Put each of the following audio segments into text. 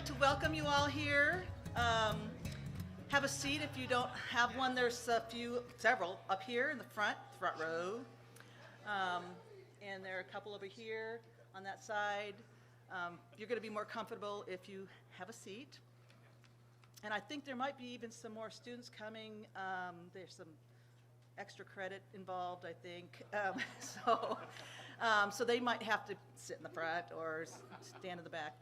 to welcome you all here. Have a seat if you don't have one. There's several up here in the front row. And there are a couple over here on that side. You're going to be more comfortable if you have a seat. And I think there might be even some more students coming. There's some extra credit involved, I think. So they might have to sit in the front or stand in the back.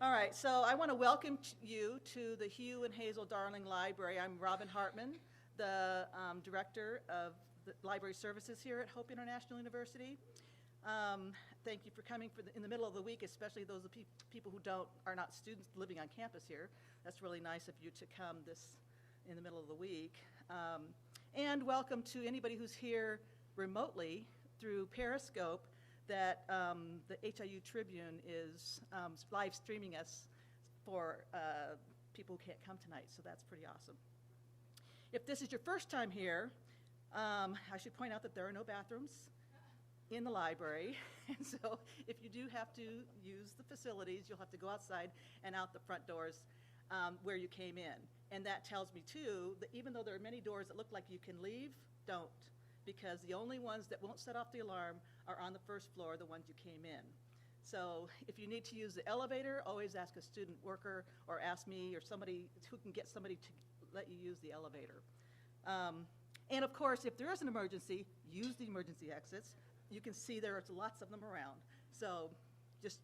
All right, so I want to welcome you to the Hugh and Hazel Darling Library. I'm Robin Hartman, the Director of the Library Services here at Hope International University. Thank you for coming in the middle of the week, especially those people who are not students living on campus here. That's really nice of you to come in the middle of the week. And welcome to anybody who's here remotely through Periscope that the HIU Tribune is live streaming us for people who can't come tonight, so that's pretty awesome. If this is your first time here, I should point out that there are no bathrooms in the library, and so if you do have to use the facilities, you'll have to go outside and out the front doors where you came in. And that tells me, too, that even though there are many doors that look like you can leave, don't. Because the only ones that won't set off the alarm are on the first floor, the ones you came in. So if you need to use the elevator, always ask a student worker or ask me or somebody who can get somebody to let you use the elevator. And of course, if there is an emergency, use the emergency exits. You can see there's lots of them around. So just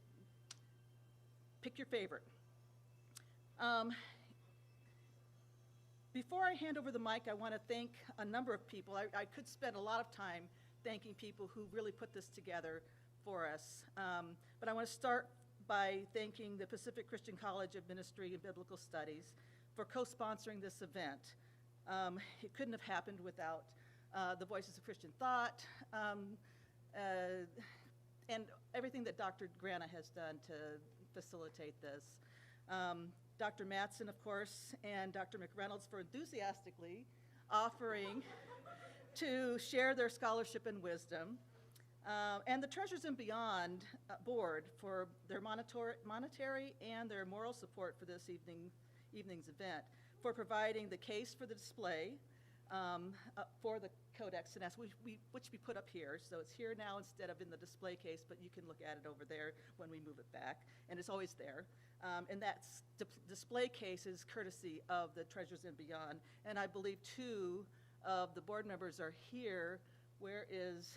pick your favorite. Before I hand over the mic, I want to thank a number of people. I could spend a lot of time thanking people who really put this together for us. But I want to start by thanking the Pacific Christian College of Ministry and Biblical Studies for co-sponsoring this event. It couldn't have happened without the Voices of Christian Thought and everything that Dr. Grana has done to facilitate this. Dr. Matson, of course, and Dr. McReynolds for enthusiastically offering to share their scholarship and wisdom, and the Treasures and Beyond board for their monetary and their moral support for this evening's event, for providing the case for the display for the Codex, which we put up here. So it's here now instead of in the display case, but you can look at it over there when we move it back, and it's always there. And that display case is courtesy of the Treasures and Beyond. And I believe two of the board members are here. Where is,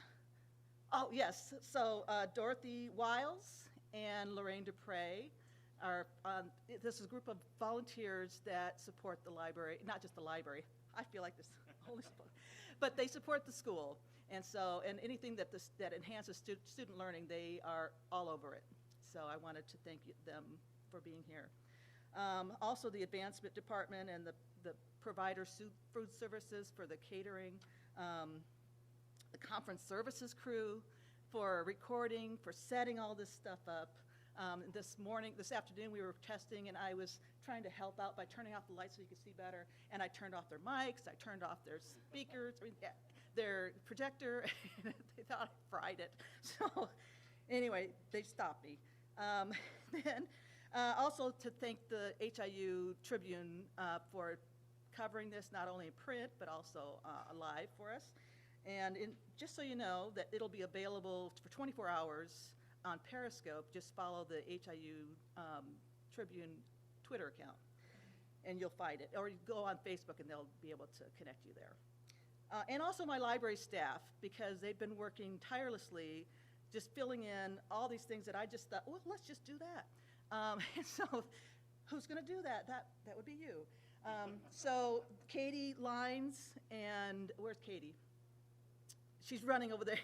oh yes, so Dorothy Wiles and Lorraine Dupre are, this is a group of volunteers that support the library, not just the library. I feel like this only support, but they support the school. And so, and anything that enhances student learning, they are all over it. So I wanted to thank them for being here. Also the advancement department and the provider food services for the catering, the conference services crew for recording, for setting all this stuff up. This afternoon we were testing and I was trying to help out by turning off the lights so you could see better, and I turned off their mics, I turned off their speakers, their projector, they thought I fried it. So anyway, they stopped me. Then also to thank the HIU Tribune for covering this not only in print but also live for us. And just so you know that it'll be available for 24 hours on Periscope. Just follow the HIU Tribune Twitter account and you'll find it. Or you go on Facebook and they'll be able to connect you there. And also my library staff, because they've been working tirelessly just filling in all these things that I just thought, well, let's just do that. And so who's going to do that? That would be you. So Katie Lines and, where's Katie? She's running over there.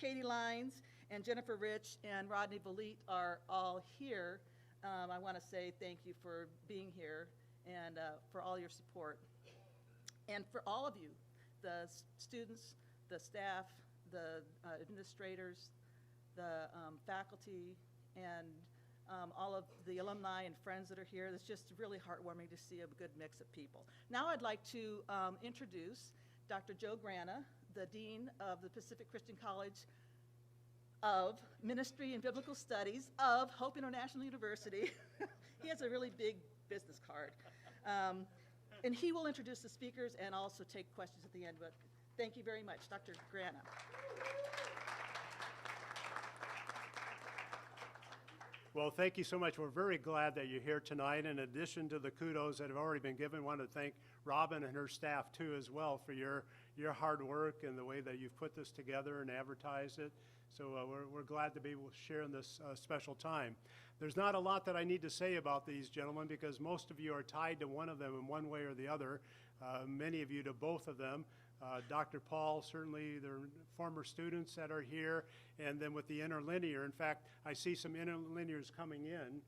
Katie Lines and Jennifer Rich and Rodney Valit are all here. I want to say thank you for being here and for all your support. And for all of you, the students, the staff, the administrators, the faculty, and all of the alumni and friends that are here. It's just really heartwarming to see a good mix of people. Now I'd like to introduce Dr. Joe Grana, the Dean of the Pacific Christian College of Ministry and Biblical Studies of Hope International University. He has a really big business card. And he will introduce the speakers and also take questions at the end. But thank you very much, Dr. Grana. Well, thank you so much. We're very glad that you're here tonight. In addition to the kudos that have already been given, I want to thank Robin and her staff too as well for your hard work and the way that you've put this together and advertised it. So we're glad to be able to share in this special time. There's not a lot that I need to say about these gentlemen because most of you are tied to one of them in one way or the other, many of you to both of them. Dr. Paul, certainly there are former students that are here, and then with the interlinear. In fact, I see some interlinears coming in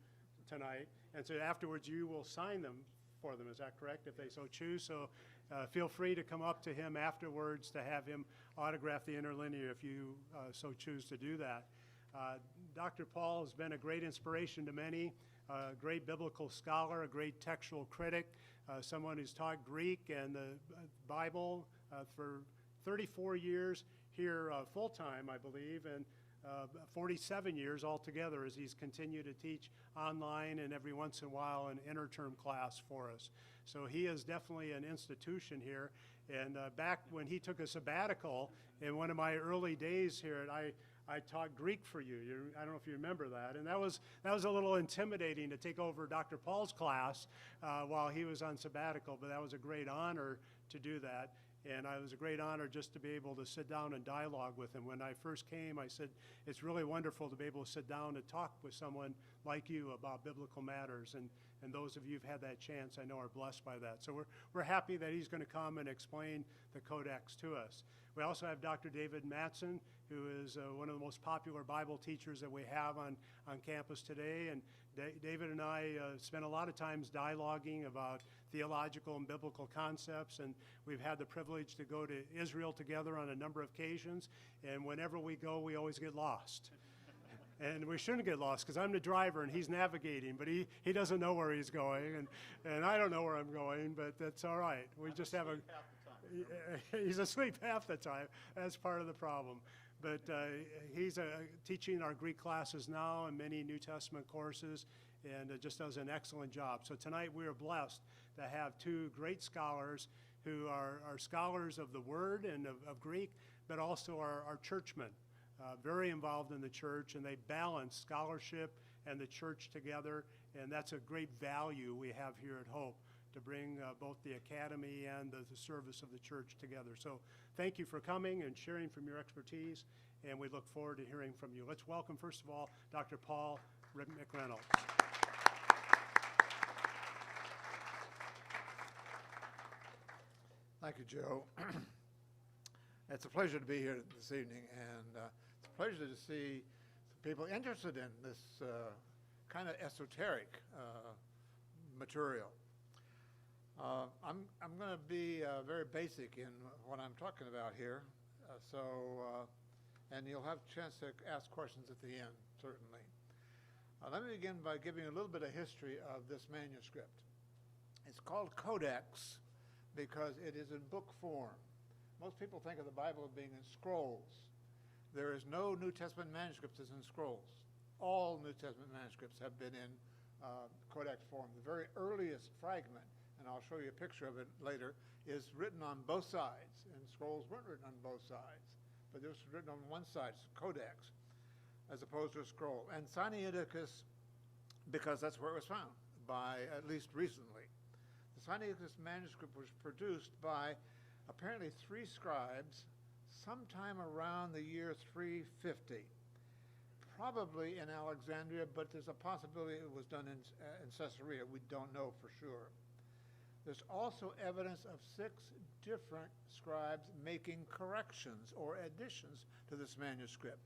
tonight, and so afterwards you will sign them for them. Is that correct, if they so choose? So feel free to come up to him afterwards to have him autograph the interlinear if you so choose to do that. Dr. Paul has been a great inspiration to many, a great biblical scholar, a great textual critic, someone who's taught Greek and the Bible for 34 years here full-time, I believe, and 47 years altogether as he's continued to teach online and every once in a while an interterm class for us. So he is definitely an institution here. And back when he took a sabbatical in one of my early days here, I taught Greek for you. I don't know if you remember that. And that was a little intimidating to take over Dr. Paul's class while he was on sabbatical, but that was a great honor to do that. And it was a great honor just to be able to sit down and dialogue with him. When I first came, I said, it's really wonderful to be able to sit down and talk with someone like you about biblical matters. And those of you who've had that chance, I know, are blessed by that. So we're happy that he's going to come and explain the Codex to us. We also have Dr. David Matson, who is one of the most popular Bible teachers that we have on campus today. And David and I spent a lot of times dialoguing about theological and biblical concepts, and we've had the privilege to go to Israel together on a number of occasions, and whenever we go, we always get lost. And we shouldn't get lost because I'm the driver and he's navigating, but he doesn't know where he's going, and I don't know where I'm going, but that's all right. We just have he's asleep half the time. That's part of the problem. But he's teaching our Greek classes now and many New Testament courses, and just does an excellent job. So tonight we are blessed to have two great scholars who are scholars of the Word and of Greek, but also are churchmen, very involved in the church, and they balance scholarship and the church together, and that's a great value we have here at Hope, to bring both the academy and the service of the church together. So thank you for coming and sharing from your expertise, and we look forward to hearing from you. Let's welcome, first of all, Dr. Paul McReynolds. Thank you, Joe. It's a pleasure to be here this evening, and it's a pleasure to see people interested in this kind of esoteric material. I'm going to be very basic in what I'm talking about here, and you'll have a chance to ask questions at the end, certainly. Let me begin by giving you a little bit of history of this manuscript. It's called Codex because it is in book form. Most people think of the Bible as being in scrolls. There is no New Testament manuscript that's in scrolls. All New Testament manuscripts have been in Codex form. The very earliest fragment, and I'll show you a picture of it later, is written on both sides, and scrolls weren't written on both sides, but this was written on one side, it's Codex, as opposed to a scroll. And Sinaiticus, because that's where it was found, by at least recently. The Sinaiticus manuscript was produced by apparently 3 scribes sometime around the year 350, probably in Alexandria, but there's a possibility it was done in Caesarea. We don't know for sure. There's also evidence of 6 different scribes making corrections or additions to this manuscript.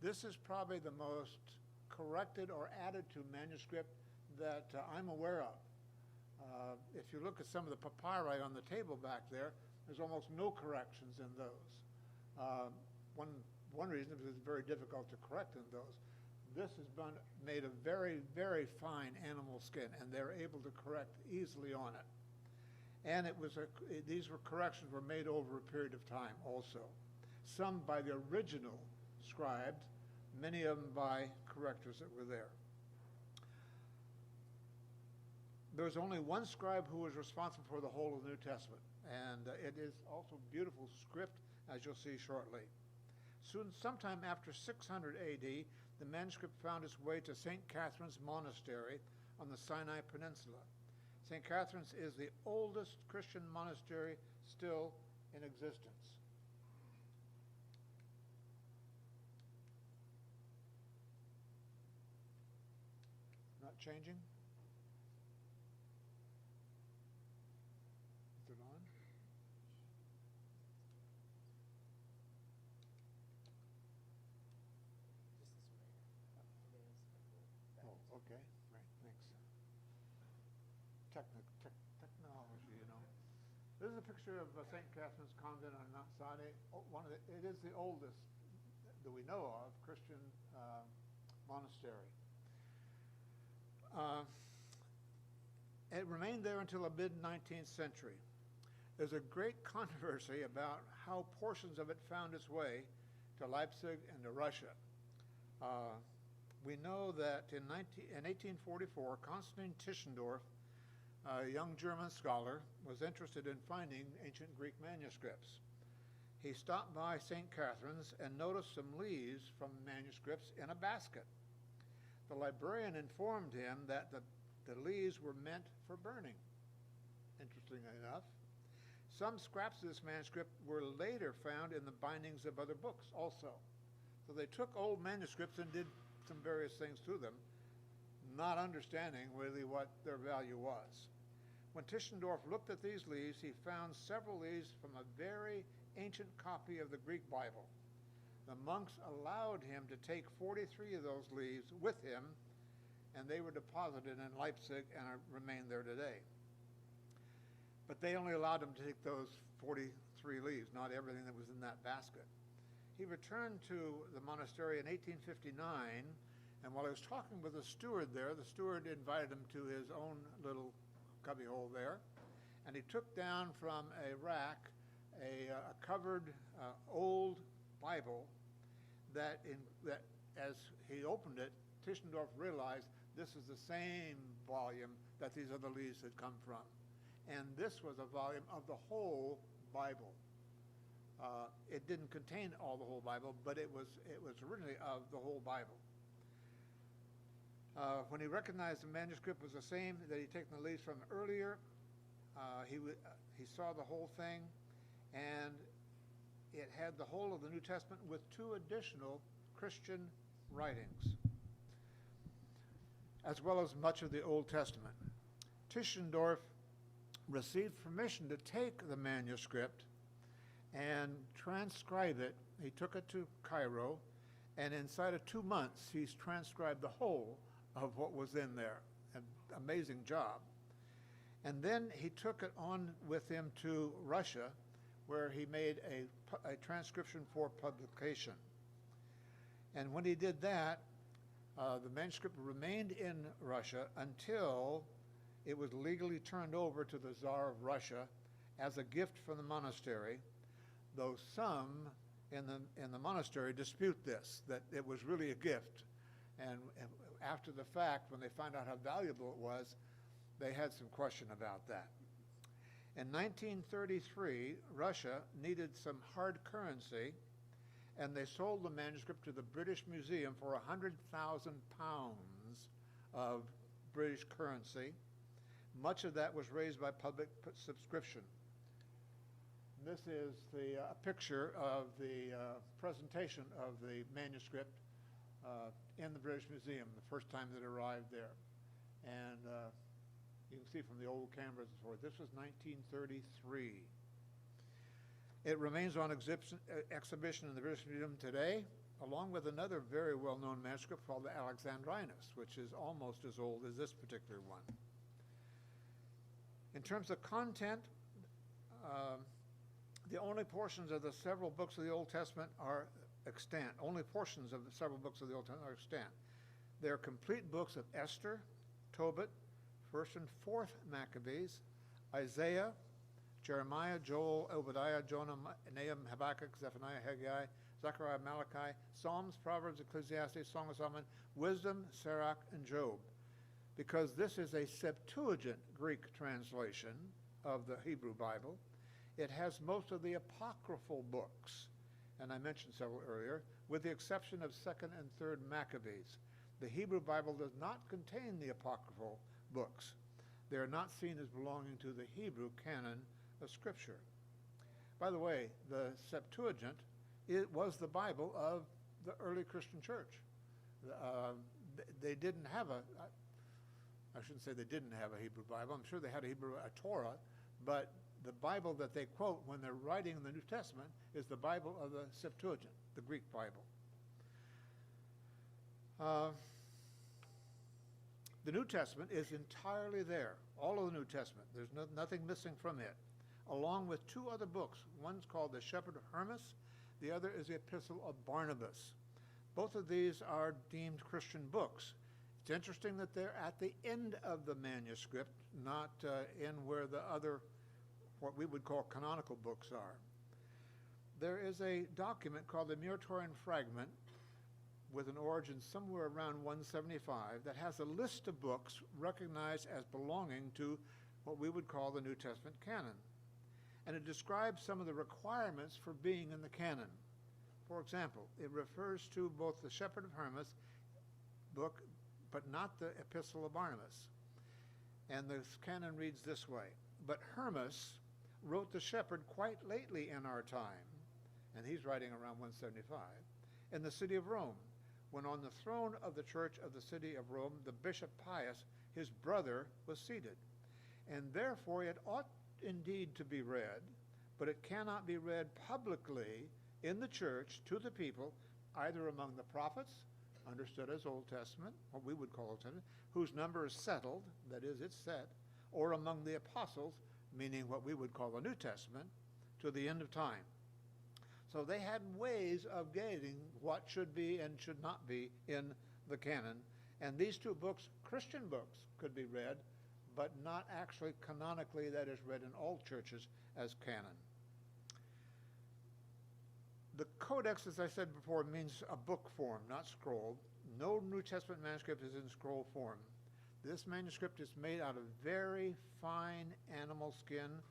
This is probably the most corrected or added to manuscript that I'm aware of. If you look at some of the papyri on the table back there, there's almost no corrections in those. One reason is it's very difficult to correct in those. This has been made of very, very fine animal skin, and they're able to correct easily on it. And these corrections were made over a period of time also. Some by the original scribes, many of them by correctors that were there. There was only one scribe who was responsible for the whole of the New Testament, and it is also beautiful script, as you'll see shortly. Sometime after 600 AD, the manuscript found its way to St. Catherine's Monastery on the Sinai Peninsula. St. Catherine's is the oldest Christian monastery still in existence. Not changing? Is it on? Oh, okay, right, thanks. Technology, you know. This is a picture of St. Catherine's Convent on Mount Sinai. It is the oldest that we know of Christian monastery. It remained there until the mid-19th century. There's a great controversy about how portions of it found its way to Leipzig and to Russia. We know that in 1844, Constantine Tischendorf, a young German scholar, was interested in finding ancient Greek manuscripts. He stopped by St. Catherine's and noticed some leaves from manuscripts in a basket. The librarian informed him that the leaves were meant for burning. Interestingly enough, some scraps of this manuscript were later found in the bindings of other books also. So they took old manuscripts and did some various things to them, not understanding really what their value was. When Tischendorf looked at these leaves, he found several leaves from a very ancient copy of the Greek Bible. The monks allowed him to take 43 of those leaves with him, and they were deposited in Leipzig and remain there today. But they only allowed him to take those 43 leaves, not everything that was in that basket. He returned to the monastery in 1859, and while he was talking with the steward there, the steward invited him to his own little cubbyhole there, and he took down from a rack a covered old Bible that as he opened it, Tischendorf realized this is the same volume that these other leaves had come from. And this was a volume of the whole Bible. It didn't contain all the whole Bible, but it was originally of the whole Bible. When he recognized the manuscript was the same that he'd taken the leaves from earlier, he saw the whole thing, and it had the whole of the New Testament with 2 additional Christian writings, as well as much of the Old Testament. Tischendorf received permission to take the manuscript and transcribe it. He took it to Cairo, and inside of 2 months, he's transcribed the whole of what was in there. An amazing job. And then he took it on with him to Russia, where he made a transcription for publication. And when he did that, the manuscript remained in Russia until it was legally turned over to the Tsar of Russia as a gift from the monastery, though some in the monastery dispute this, that it was really a gift. And after the fact, when they found out how valuable it was, they had some question about that. In 1933, Russia needed some hard currency, and they sold the manuscript to the British Museum for 100,000 pounds of British currency. Much of that was raised by public subscription. This is a picture of the presentation of the manuscript in the British Museum, the first time that it arrived there. And you can see from the old cameras and so forth, this was 1933. It remains on exhibition in the British Museum today, along with another very well-known manuscript called the Alexandrinus, which is almost as old as this particular one. In terms of content, the only portions of the several books of the Old Testament are extant. Only portions of the several books of the Old Testament are extant. They're complete books of Esther, Tobit, 1st and 4th Maccabees, Isaiah, Jeremiah, Joel, Obadiah, Jonah, Nahum, Habakkuk, Zephaniah, Haggai, Zechariah, Malachi, Psalms, Proverbs, Ecclesiastes, Song of Solomon, Wisdom, Sirach, and Job. Because this is a Septuagint Greek translation of the Hebrew Bible, it has most of the apocryphal books, and I mentioned several earlier, with the exception of 2nd and 3rd Maccabees. The Hebrew Bible does not contain the apocryphal books. They are not seen as belonging to the Hebrew canon of Scripture. By the way, the Septuagint, it was the Bible of the early Christian church. They didn't have I shouldn't say they didn't have a Hebrew Bible. I'm sure they had a Torah, but the Bible that they quote when they're writing the New Testament is the Bible of the Septuagint, the Greek Bible. The New Testament is entirely there, all of the New Testament. There's nothing missing from it, along with two other books. One's called the Shepherd of Hermas. The other is the Epistle of Barnabas. Both of these are deemed Christian books. It's interesting that they're at the end of the manuscript, not in where the other, what we would call canonical books are. There is a document called the Muratorian Fragment with an origin somewhere around 175 that has a list of books recognized as belonging to what we would call the New Testament canon. And it describes some of the requirements for being in the canon. For example, it refers to both the Shepherd of Hermas book, but not the Epistle of Barnabas. And the canon reads this way: "But Hermas wrote the Shepherd quite lately in our time," and he's writing around 175, "in the city of Rome, when on the throne of the church of the city of Rome, the Bishop Pius, his brother, was seated. And therefore it ought indeed to be read, but it cannot be read publicly in the church to the people, either among the prophets, understood as Old Testament, what we would call Old Testament, whose number is settled, that is, it's set, or among the apostles, meaning what we would call the New Testament, to the end of time." So they had ways of gauging what should be and should not be in the canon. And these two books, Christian books, could be read, but not actually canonically, that is, read in all churches as canon. The Codex, as I said before, means a book form, not scroll. No New Testament manuscript is in scroll form. This manuscript is made out of very fine animal skin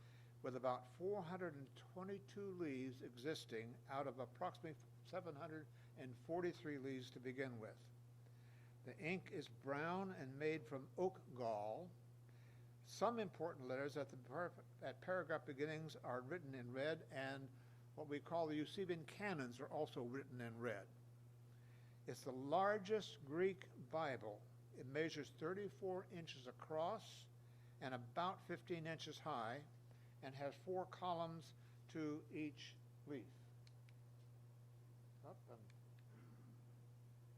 with about 422 leaves existing out of approximately 743 leaves to begin with. The ink is brown and made from oak gall. Some important letters at paragraph beginnings are written in red, and what we call the Eusebian canons are also written in red. It's the largest Greek Bible. It measures 34 inches across and about 15 inches high, and has 4 columns to each leaf. Oh, I'm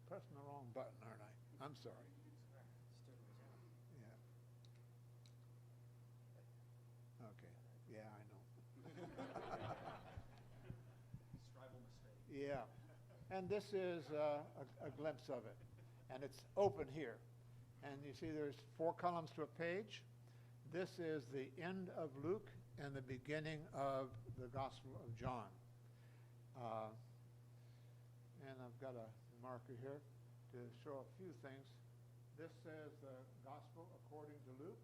pressing the wrong button, aren't I? I'm sorry. Yeah. Okay. Yeah, I know. Scribal mistake. Yeah. And this is a glimpse of it. And it's open here. And you see there's 4 columns to a page. This is the end of Luke and the beginning of the Gospel of John. And I've got a marker here to show a few things. This says the Gospel according to Luke,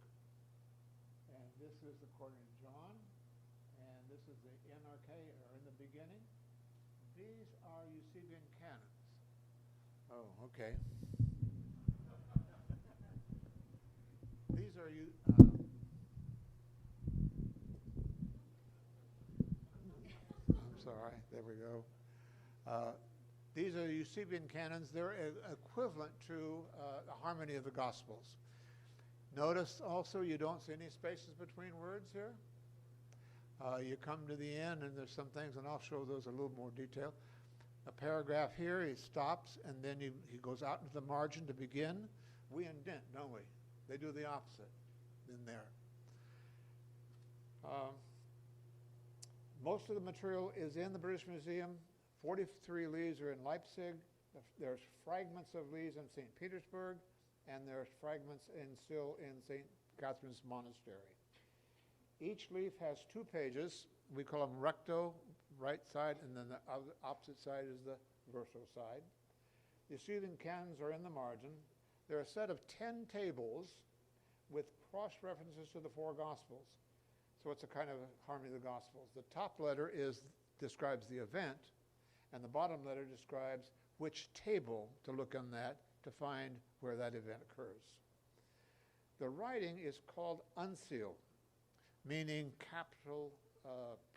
and this is according to John, and this is the NRK, or in the beginning. These are Eusebian canons. Oh, okay. These are you. I'm sorry. There we go. These are Eusebian canons. They're equivalent to the harmony of the Gospels. Notice also you don't see any spaces between words here. You come to the end, and there's some things, and I'll show those in a little more detail. A paragraph here, he stops, and then he goes out into the margin to begin. We indent, don't we? They do the opposite in there. Most of the material is in the British Museum. 43 leaves are in Leipzig. There's fragments of leaves in St. Petersburg, and there's fragments still in St. Catherine's Monastery. Each leaf has 2 pages. We call them recto right side, and then the opposite side is the verso side. The sealing canons are in the margin. They're a set of 10 tables with cross-references to the 4 Gospels. So it's a kind of a harmony of the Gospels. The top letter describes the event, and the bottom letter describes which table to look on that to find where that event occurs. The writing is called unsealed, meaning capital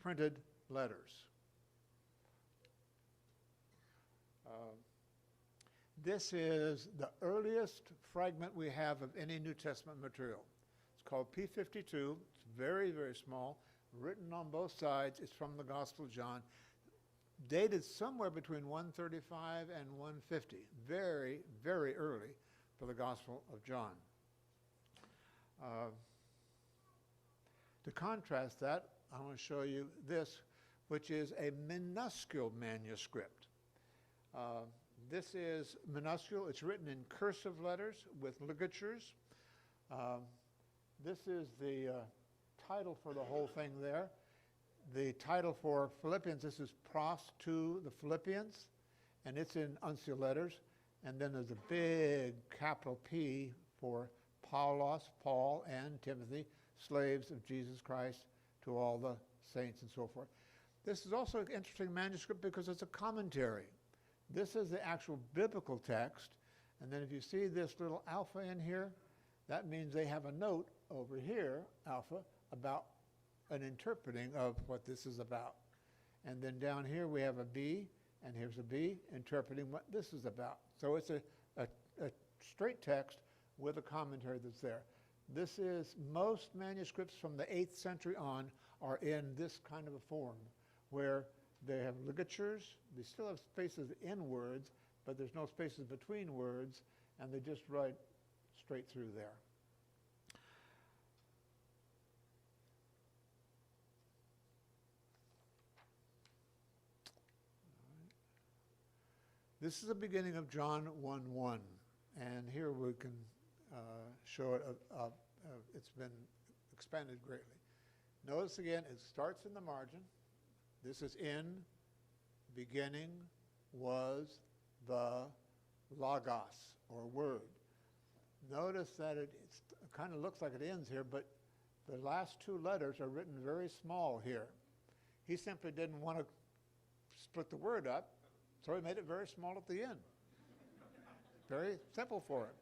printed letters. This is the earliest fragment we have of any New Testament material. It's called P52. It's very, very small, written on both sides. It's from the Gospel of John, dated somewhere between 135 and 150. Very, very early for the Gospel of John. To contrast that, I want to show you this, which is a minuscule manuscript. This is minuscule. It's written in cursive letters with ligatures. This is the title for the whole thing there. The title for Philippians, this is Pros to the Philippians, and it's in unsealed letters. And then there's a big capital P for Paulos, Paul, and Timothy, slaves of Jesus Christ, to all the saints and so forth. This is also an interesting manuscript because it's a commentary. This is the actual biblical text, and then if you see this little alpha in here, that means they have a note over here, alpha, about an interpreting of what this is about. And then down here we have a B, and here's a B interpreting what this is about. So it's a straight text with a commentary that's there. This is, most manuscripts from the 8th century on are in this kind of a form, where they have ligatures. They still have spaces in words, but there's no spaces between words, and they just write straight through there. This is the beginning of John 1:1, and here we can show it. It's been expanded greatly. Notice again, it starts in the margin. This is in, beginning, was, the logos, or word. Notice that it kind of looks like it ends here, but the last 2 letters are written very small here. He simply didn't want to split the word up, so he made it very small at the end. Very simple for him.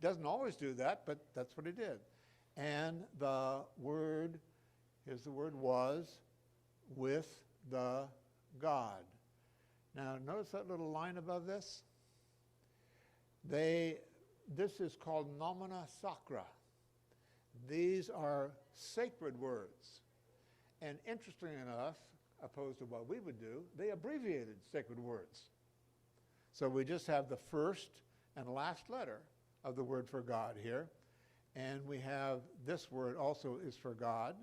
He doesn't always do that, but that's what he did. And the word, here's the word was, with the God. Now, notice that little line above this? This is called nomina sacra. These are sacred words. And interestingly enough, opposed to what we would do, they abbreviated sacred words. So we just have the first and last letter of the word for God here. And we have this word also is for God.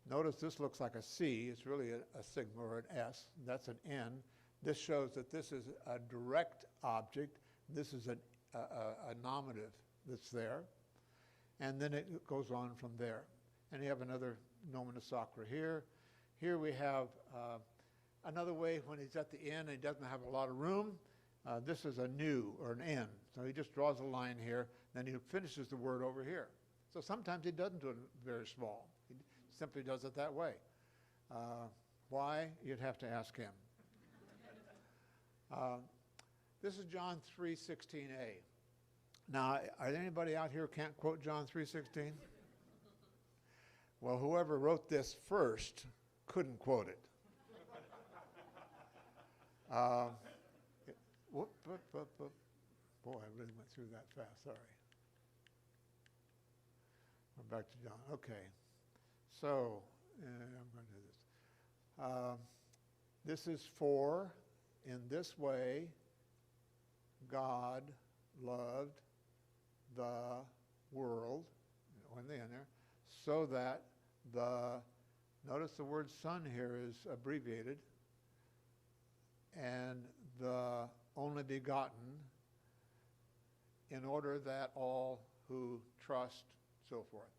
Notice this looks like a C. It's really a sigma or an S. That's an N. This shows that this is a direct object. This is a nominative that's there. And then it goes on from there. And you have another nomina sacra here. Here we have another way when he's at the end and he doesn't have a lot of room. This is a nu or an N. So he just draws a line here, then he finishes the word over here. So sometimes he doesn't do it very small. He simply does it that way. Why? You'd have to ask him. This is John 3:16a. Now, are there anybody out here who can't quote John 3:16? Well, whoever wrote this first couldn't quote it. Boy, I really went through that fast, sorry. We're back to John. Okay. So, I'm going to do this. This is for, in this way, God loved the world, when they in there, so that notice the word son here is abbreviated, and the only begotten, in order that all who trust, so forth.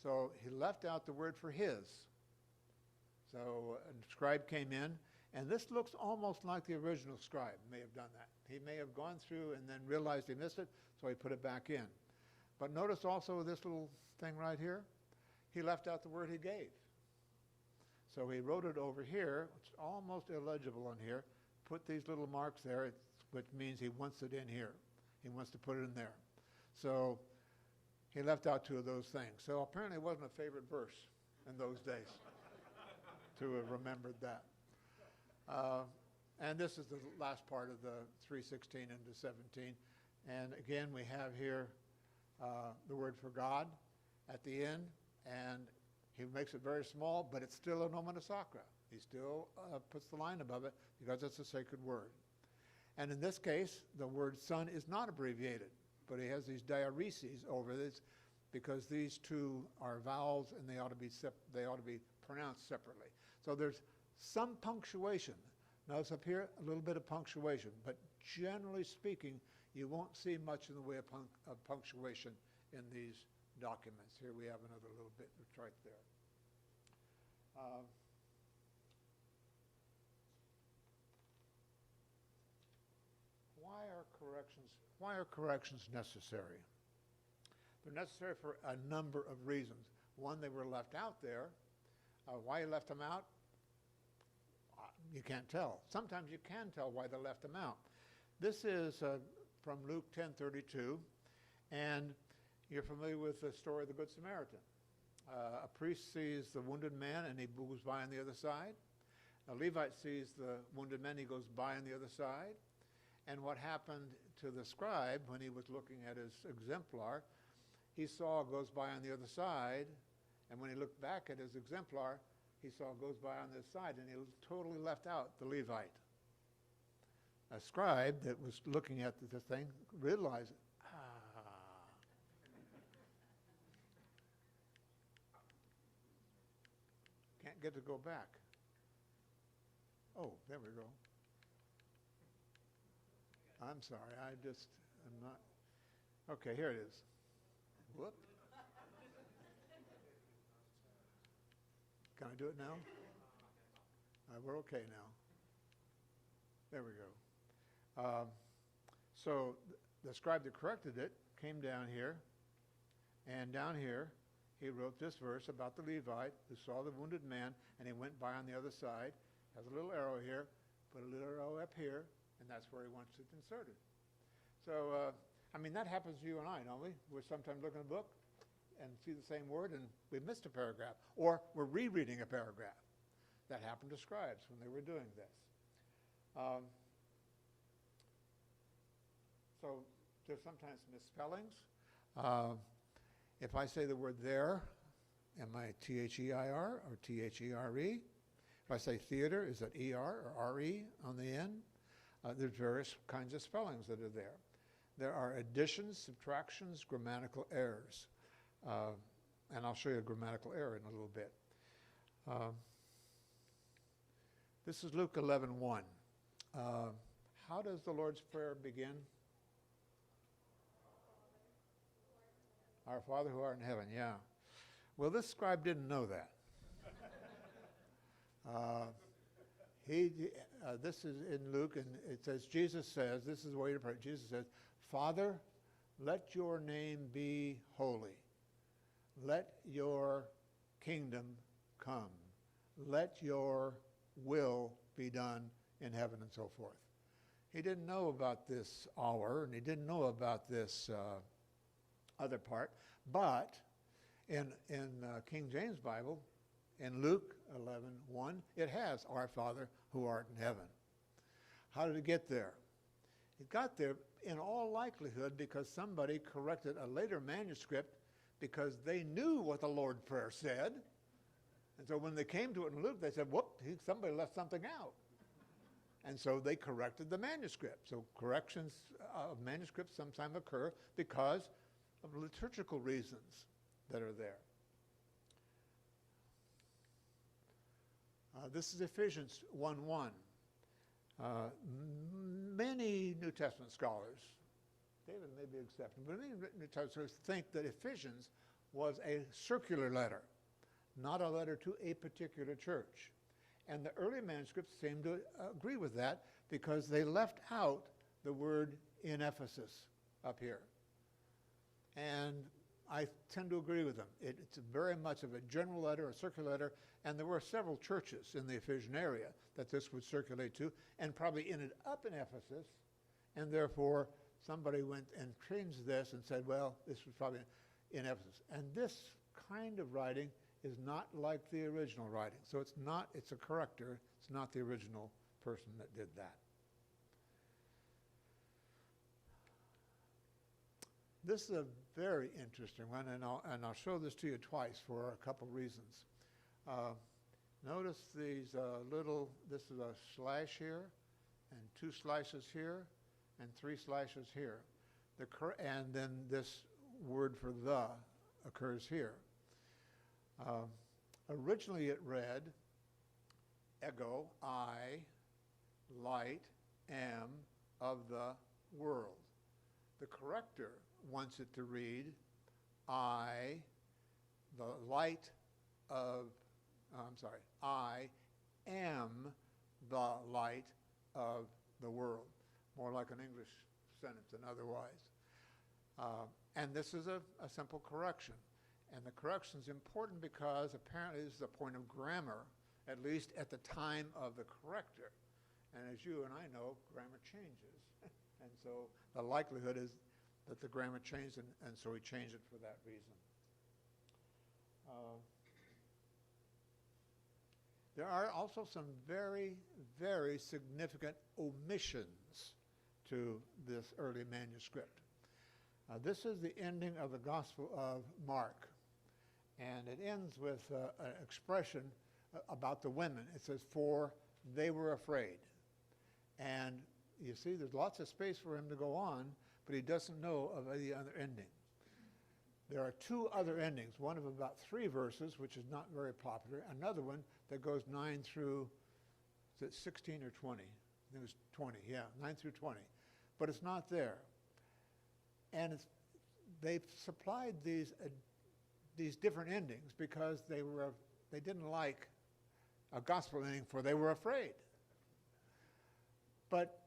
So he left out the word for his. So a scribe came in, and this looks almost like the original scribe may have done that. He may have gone through and then realized he missed it, so he put it back in. But notice also this little thing right here. He left out the word he gave. So he wrote it over here. It's almost illegible on here. Put these little marks there, which means he wants it in here. He wants to put it in there. So he left out two of those things. So apparently it wasn't a favorite verse in those days to have remembered that. And this is the last part of the 3:16 into 17. And again, we have here the word for God at the end, and he makes it very small, but it's still a nomen sacra. He still puts the line above it because it's a sacred word. And in this case, the word son is not abbreviated, but he has these diareses over this because these two are vowels and they ought to be pronounced separately. So there's some punctuation. Notice up here a little bit of punctuation, but generally speaking, you won't see much in the way of punctuation in these documents. Here we have another little bit right there. Why are corrections necessary? They're necessary for a number of reasons. One, they were left out there. Why you left them out? You can't tell. Sometimes you can tell why they left them out. This is from Luke 10:32, and you're familiar with the story of the Good Samaritan. A priest sees the wounded man and he goes by on the other side. A Levite sees the wounded man, he goes by on the other side. And what happened to the scribe when he was looking at his exemplar, he saw goes by on the other side, and when he looked back at his exemplar, he saw goes by on this side, and he totally left out the Levite. A scribe that was looking at the thing realized, can't get to go back. Oh, there we go. I'm sorry, I'm not. Okay, here it is. Whoop. Can I do it now? We're okay now. There we go. So the scribe that corrected it came down here, and down here he wrote this verse about the Levite who saw the wounded man, and he went by on the other side. Has a little arrow here, put a little arrow up here, and that's where he wants it inserted. So, I mean, that happens to you and I, don't we? We're sometimes looking at a book and see the same word, and we missed a paragraph, or we're rereading a paragraph. That happened to scribes when they were doing this. So there's sometimes misspellings. If I say the word there, am I T-H-E-I-R or T-H-E-R-E? If I say theater, is it E-R or R-E on the end? There's various kinds of spellings that are there. There are additions, subtractions, grammatical errors. And I'll show you a grammatical error in a little bit. This is Luke 11:1. How does the Lord's Prayer begin? Our Father who art in heaven, yeah. Well, this scribe didn't know that. This is in Luke, and it says, Jesus says, this is the way to pray. Jesus says, Father, let your name be holy. Let your kingdom come. Let your will be done in heaven, and so forth. He didn't know about this hour, and he didn't know about this other part, but in King James Bible, in Luke 11:1, it has our Father who art in heaven. How did it get there? It got there in all likelihood because somebody corrected a later manuscript because they knew what the Lord's Prayer said. And so when they came to it in Luke, they said, whoop, somebody left something out. And so they corrected the manuscript. So corrections of manuscripts sometimes occur because of liturgical reasons that are there. This is Ephesians 1:1. Many New Testament scholars, David may be exception, but many New Testament scholars think that Ephesians was a circular letter, not a letter to a particular church. And the early manuscripts seem to agree with that because they left out the word in Ephesus up here. And I tend to agree with them. It's very much of a general letter, a circular letter, and there were several churches in the Ephesian area that this would circulate to, and probably ended up in Ephesus, and therefore somebody went and changed this and said, well, this was probably in Ephesus. And this kind of writing is not like the original writing. So it's a corrector. It's not the original person that did that. This is a very interesting one, and I'll show this to you twice for a couple reasons. Notice these this is a slash here, and 2 slashes here, and 3 slashes here. And then this word for the occurs here. Originally it read, ego, I, light, am of the world. The corrector wants it to read, I, the light of, I am the light of the world. More like an English sentence than otherwise. And this is a simple correction. And the correction is important because apparently this is a point of grammar, at least at the time of the corrector. And as you and I know, grammar changes. And so the likelihood is that the grammar changed, and so he changed it for that reason. There are also some very, very significant omissions to this early manuscript. This is the ending of the Gospel of Mark, and it ends with an expression about the women. It says, for they were afraid. And you see, there's lots of space for him to go on, but he doesn't know of any other ending. There are 2 other endings, one of about 3 verses, which is not very popular, another one that goes 9 through, is it 16 or 20? I think it was 20, yeah, 9 through 20. But it's not there. And they've supplied these different endings because they didn't like a gospel ending, for they were afraid. But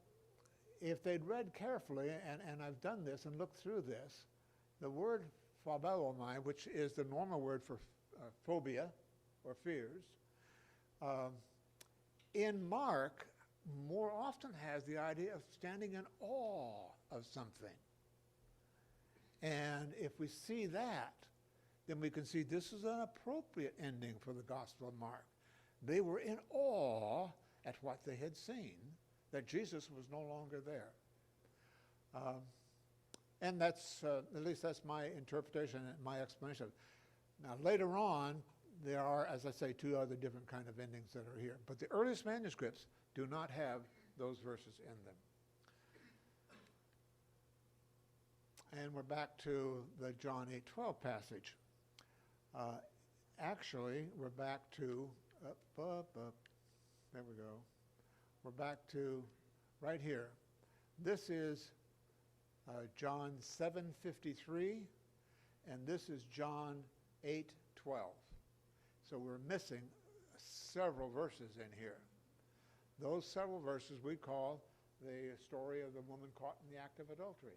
if they'd read carefully, and I've done this and looked through this, the word phobelomai, which is the normal word for phobia or fears, in Mark more often has the idea of standing in awe of something. And if we see that, then we can see this is an appropriate ending for the Gospel of Mark. They were in awe at what they had seen, that Jesus was no longer there. And that's, at least that's my interpretation and my explanation. Now, later on, there are, as I say, 2 other different kind of endings that are here. But the earliest manuscripts do not have those verses in them. And we're back to the John 8:12 passage. Actually, we're back to, there we go. We're back to right here. This is John 7:53, and this is John 8:12. So we're missing several verses in here. Those several verses we call the story of the woman caught in the act of adultery.